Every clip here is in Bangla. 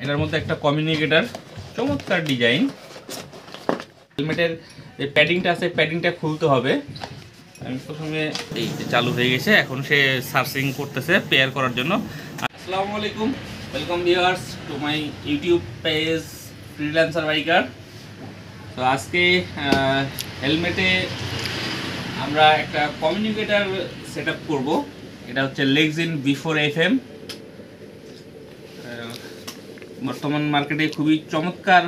এটার মধ্যে একটা কমিউনিকেটর, চমৎকার ডিজাইন। হেলমেটের যে প্যাডিংটা আছে প্যাডিংটা খুলতে হবে। আমি প্রথমে এই যে চালু হয়ে গেছে, এখন সে সার্চিং করতেছে পেয়ার করার জন্য। আসসালামু আলাইকুম, welcome viewers to my YouTube page freelancer biker. তো আজকে হেলমেটে আমরা একটা কমিউনিকেটর সেট আপ করবো। এটা হচ্ছে lexin b4fm। বর্তমান মার্কেটে খুবই চমৎকার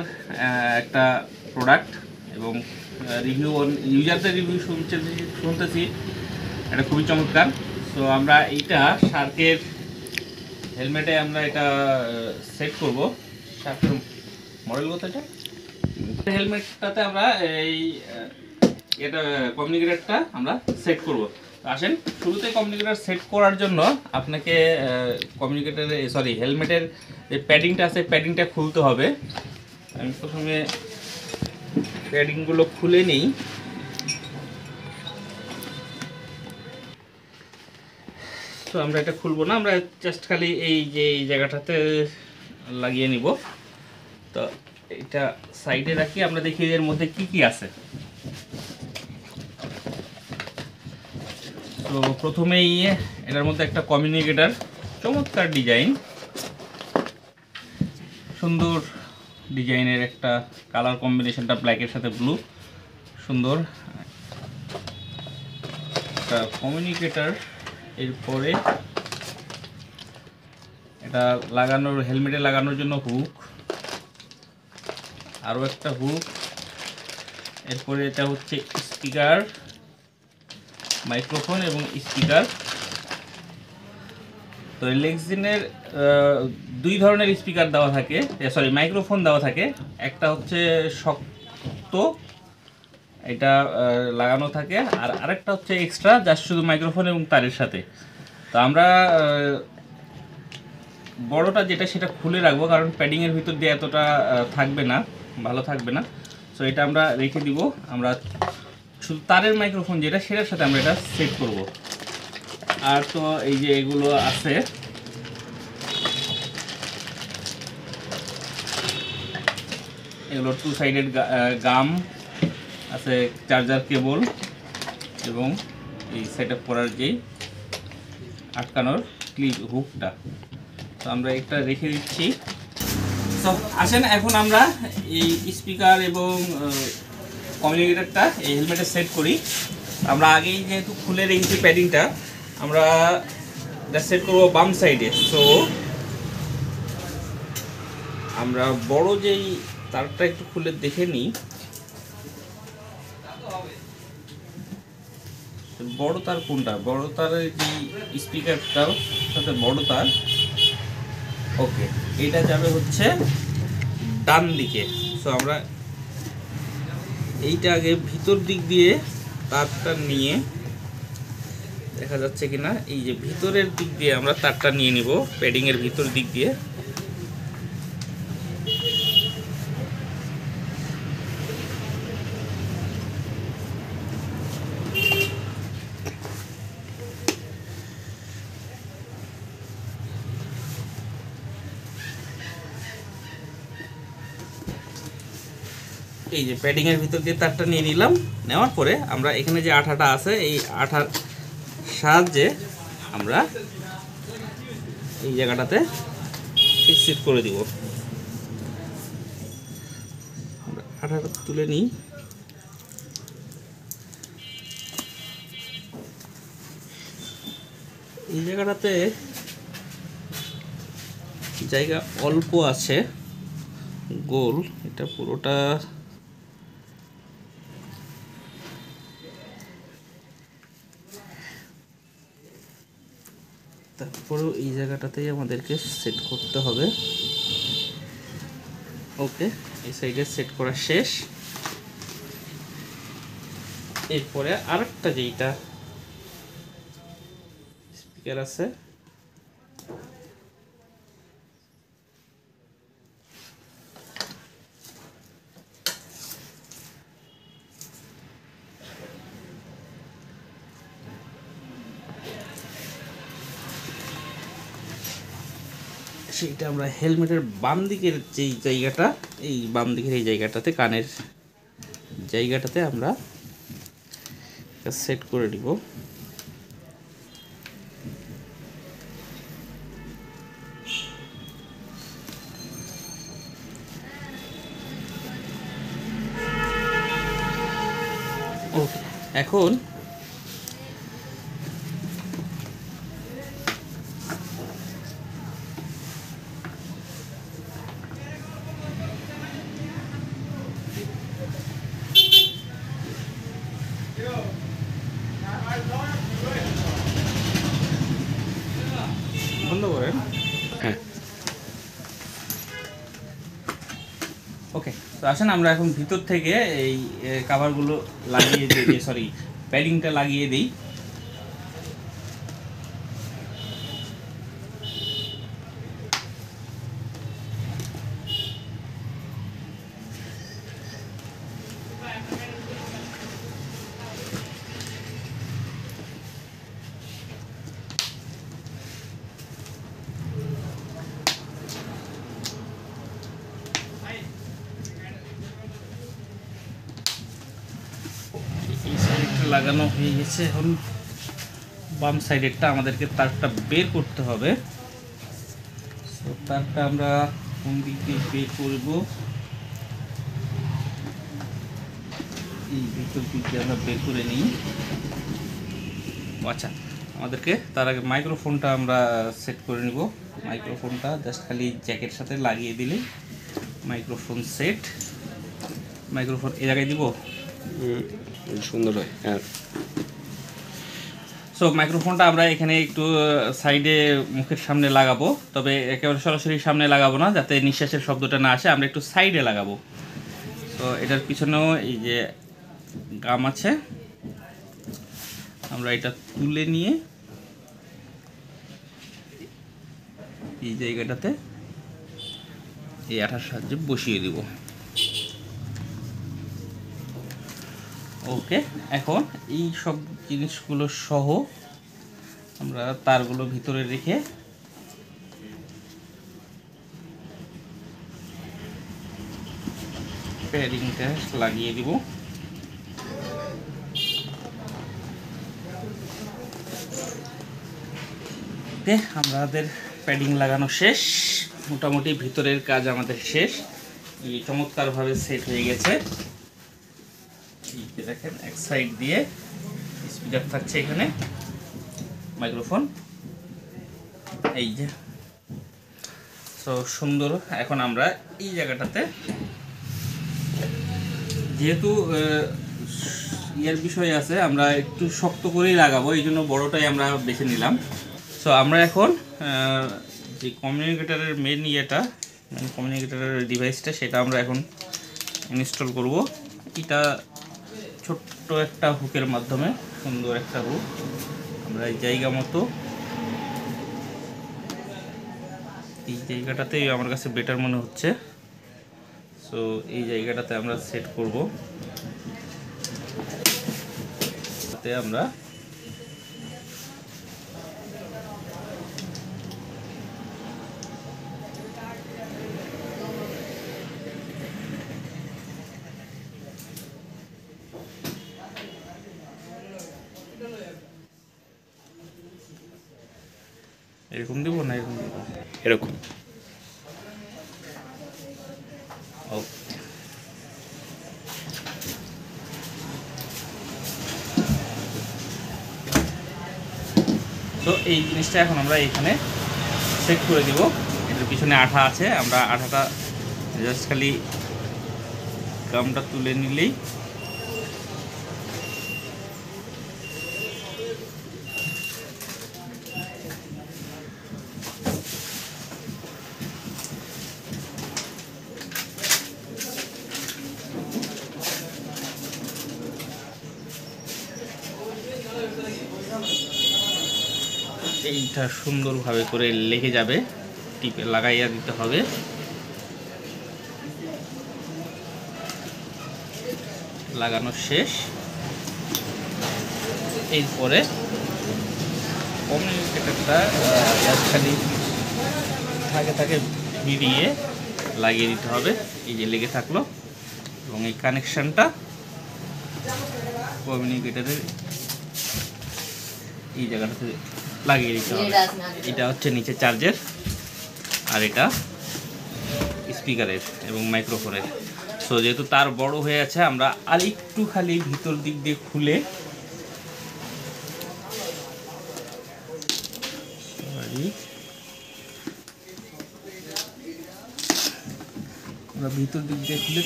একটা প্রোডাক্ট এবং রিভিউ ইউজারদের রিভিউ শুনতেছি এটা খুবই চমৎকার। সো আমরা এইটা শার্কের হেলমেটে আমরা এটা সেট করব। শার্কের মডেল কত এটা? হেলমেটটাতে আমরা এই এটা কমিউনিকেটরটা আমরা সেট করব। আসেন, শুরুতে কমিউনিকেটর সেট করার জন্য আপনাকে হেলমেটের যে প্যাডিংটা আছে প্যাডিংটা খুলতে হবে। আমি প্রথমে প্যাডিংগুলো খুলে নিই। তো আমরা এটা খুলবো না, আমরা জাস্ট খালি এই যে এই জায়গাটাতে লাগিয়ে নিব। তো এটা সাইডে রাখি, আমরা দেখি এর মধ্যে কি কি আছে। তো প্রথমেই এটার মধ্যে একটা কমিউনিকেটর, চমৎকার ডিজাইন, সুন্দর ডিজাইনের একটা কালার কম্বিনেশনটা ব্ল্যাকের সাথে ব্লু, সুন্দর একটা কমিউনিকেটর। এরপরে এটা লাগানোর হেলমেটে লাগানোর জন্য হুক, আরও একটা হুক। এরপরে এটা হচ্ছে স্পিকার, মাইক্রোফোন এবং স্পিকার। তো লেক্সিনের দুই ধরনের স্পিকার দেওয়া থাকে, মাইক্রোফোন দেওয়া থাকে। একটা হচ্ছে শক্ত, এটা লাগানো থাকে, আর আরেকটা হচ্ছে এক্সট্রা, জাস্ট শুধু মাইক্রোফোন এবং তারের সাথে। তো আমরা বড়টা যেটা সেটা খুলে রাখবো, কারণ প্যাডিংয়ের ভিতর দিয়ে এতটা থাকবে না, ভালো থাকবে না। সো এটা আমরা রেখে দিব। আমরা শুধু তারের মাইক্রোফোন যেটা সেটার সাথে আমরা এটা সেট করব। আর তো এই যে এগুলো আছে, এগুলো টু সাইডেড গাম আছে, চার্জার কেবল এবং এই সেট আপ করার যেই আটকানোর ক্লিপ হুকটা। তো আমরা এটা রেখে দিচ্ছি। তো আসেন, এখন আমরা এই স্পিকার এবং কমিউনিকেটরটা এই হেলমেটে সেট করি। আমরা আগেই যেহেতু খুলে রেখেছি প্যাডিংটা, আমরা এটা সেট করবো বাম সাইডে। সো আমরা বড় যেই তারটা একটু খুলে দেখে নিই, বড় তার কোনটা, বড় তারের যে স্পিকারটার সাথে বড় তার। ওকে, এটা যাবে হচ্ছে ডান দিকে। সো আমরা এইটা আগে ভিতর দিক দিয়ে তারটা নিয়ে, দেখা যাচ্ছে কিনা, এই যে ভিতরের দিক দিয়ে আমরা তারটা নিয়ে নিব, প্যাডিং এর ভিতর দিক দিয়ে। এই যে প্যাডিং এর ভিতর দিয়ে তারটা নিয়ে নিলাম। নেওয়ার পরে আমরা এখানে যে আঠাটা আছে, এই আঠার সাহায্যে আমরা এই জায়গাটাতে ফিক্স করে দিব। আঠাটা তুলে নিই। এই জায়গাটাতে জায়গা অল্প আছে, গোল, এটা পুরোটা তারপরেও এই জায়গাটাতেই আমাদেরকে সেট করতে হবে। ওকে, এই সাইডে সেট করা শেষ। এরপরে আরেকটা যেইটা স্পিকার আছে, সেইটা আমরা হেলমেটের বাম দিকের যেই জায়গাটা, এই বাম দিকের এই জায়গাটাতে, কানের জায়গাটাতে আমরা সেট করে দিব। ওকে, এখন বন্ধ করেন। হ্যাঁ, ওকে, তো আসেন আমরা এখন ভিতর থেকে এই কাভারগুলো লাগিয়ে দিই, সরি প্যাডিংটা লাগিয়ে দিই। এই সাইডটা লাগানো হয়ে গেছে, এখন বাম সাইডেরটা আমাদেরকে তারটা বের করতে হবে। তো তারটা আমরা কোন দিক দিয়ে বের করব, এই ভিতর দিক দিয়ে আমরা বের করে নিই। আচ্ছা, আমাদেরকে তার আগে মাইক্রোফোনটা আমরা সেট করে নিব। মাইক্রোফোনটা জাস্ট খালি জ্যাকের সাথে লাগিয়ে দিলে মাইক্রোফোন সেট। মাইক্রোফোন এই জায়গায় দিব, সুন্দর হয়। হ্যাঁ, সো মাইক্রোফোনটা আমরা এখানে একটু সাইডে মুখের সামনে লাগাবো, তবে একেবারে সরাসরি সামনে লাগাবো না, যাতে নিঃশ্বাসের শব্দটা না আসে, আমরা একটু সাইডে লাগাবো। তো এটার পিছনেও এই যে গাম আছে, আমরা এটা তুলে নিয়ে এই জায়গাটাতে এই আঠার সাহায্যে বসিয়ে দিব। ওকে, এখন এই সব জিনিসগুলো সহ আমরা তারগুলো ভিতরে রেখে প্যাডিংটা লাগিয়ে দিব। ওকে, আমাদের প্যাডিং লাগানো শেষ, মোটামুটি ভিতরের কাজ আমাদের শেষ। চমৎকারভাবে সেট হয়ে গেছে। দেখেন এক সাইড দিয়ে স্পিকার থাকছে, এখানে মাইক্রোফোন, এই যে তো সুন্দর। এখন আমরা এই জায়গাটাতে, যেহেতু ইয়ার বিষয় আছে, আমরা একটু শক্ত করেই লাগাবো, এই জন্য বড়টাই আমরা বেছে নিলাম। সো আমরা এখন যে কমিউনিকেটারের মেন কমিউনিকেটারের ডিভাইসটা, সেটা আমরা এখন ইনস্টল করব। এটা ছোট্ট একটা হুকের মাধ্যমে, সুন্দর একটা হুক, আমরা এই জায়গা মতো এই জায়গাটাতেই আমার কাছে বেটার মনে হচ্ছে। সো এই জায়গাটাতে আমরা সেট করব, তাতে আমরা এরকম দিব না, এরকম দিব, এরকম। ওকে, তো এই জিনিসটা এখন আমরা এখানে সেট করে দিব। এটার পিছনে আঠা আছে, আমরা আঠাটা জাস্ট খালি গামটা তুলে নিলেই এইটা সুন্দরভাবে করে লেগে যাবে, টিপে লাগাইয়া দিতে হবে। লাগানো শেষ। এরপরে কমিউনিকেটরটা খালি থাকে থাকে ভিড়িয়ে লাগিয়ে দিতে হবে। এই যে লেগে থাকলো, এবং এই কানেকশানটা কমিউনিকেটারের এই জায়গাটাতে লাগিয়ে দিতে হবে। এটা হচ্ছে নিচে চার্জের, আর এটা স্পিকারের এবং মাইক্রোফোনের। সো যেহেতু তার বড় হয়ে আছে, আমরা আর একটু খালি ভিতর দিক দিয়ে খুলে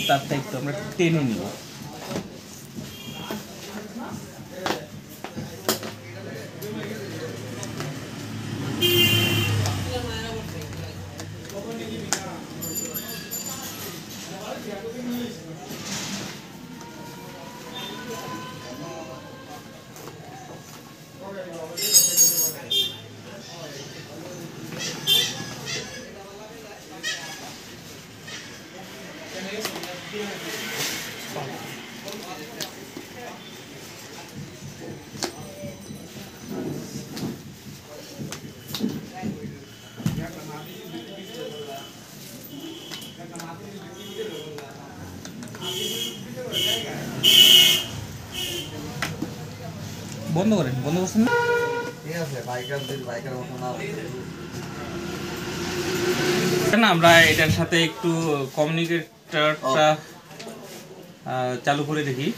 তারটা একটু আমরা টেনে নিব। বন্ধ করেন, বন্ধ করছেন না? ঠিক আছে, বাইকের মতো না। আমরা এটার সাথে একটু কমিউনিকেটরটা চালু করে দেখি।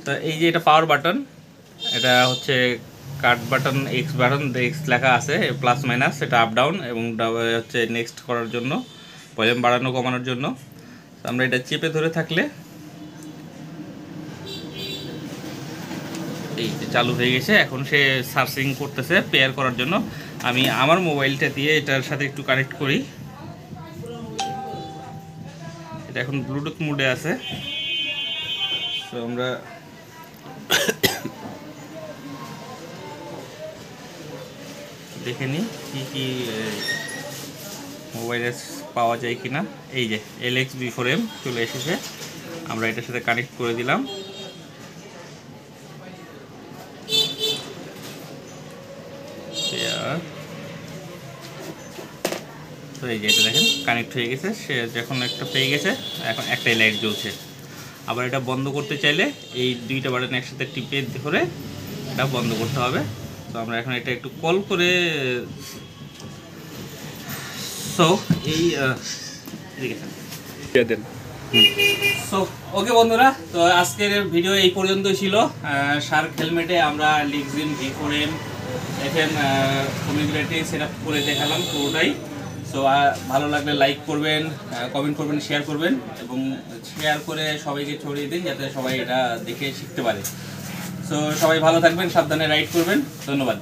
তো এই যে এটা পাওয়ার বাটন, এটা হচ্ছে কাট বাটন, এক্স বাটন, এক্স লেখা আছে প্লাস মাইনাস, এটা আপ ডাউন, এবং হচ্ছে নেক্সট করার জন্য, ভলিউম বাড়ানো কমানোর জন্য। আমরা এটা চেপে ধরে থাকলে এই যে চালু হয়ে গেছে। এখন সে সার্চিং করতেছে পেয়ার করার জন্য। আমি আমার মোবাইলটা দিয়ে এটার সাথে একটু কানেক্ট করি। এটা এখন ব্লুটুথ মোডে আছে। তো আমরা দেখে নিই কি কি মোবাইলে পাওয়া যায় কিনা। এই যে b4fm চলে এসেছে, আমরা এটার সাথে কানেক্ট করে দিলাম। তো এই যে এটা দেখেন কানেক্ট হয়ে গেছে, সে যখন একটা পেয়ে গেছে, এখন একটাই লাইট জ্বলছে। আবার এটা বন্ধ করতে চাইলে এই দুইটা বাটন একসাথে টিপে ধরে এটা বন্ধ করতে হবে। তো আমরা এখন এটা একটু কল করে, সো এই সো ওকে বন্ধুরা, তো আজকের ভিডিও এই পর্যন্ত ছিল। শার্ক হেলমেটে আমরা lexin b4fm community set up করে দেখালাম পুরোটাই। সো ভালো লাগলে লাইক করবেন, কমেন্ট করবেন, শেয়ার করবেন, এবং শেয়ার করে সবাইকে ছড়িয়ে দিন যাতে সবাই এটা দেখে শিখতে পারে। সো সবাই ভালো থাকবেন, সাবধানে রাইড করবেন। ধন্যবাদ।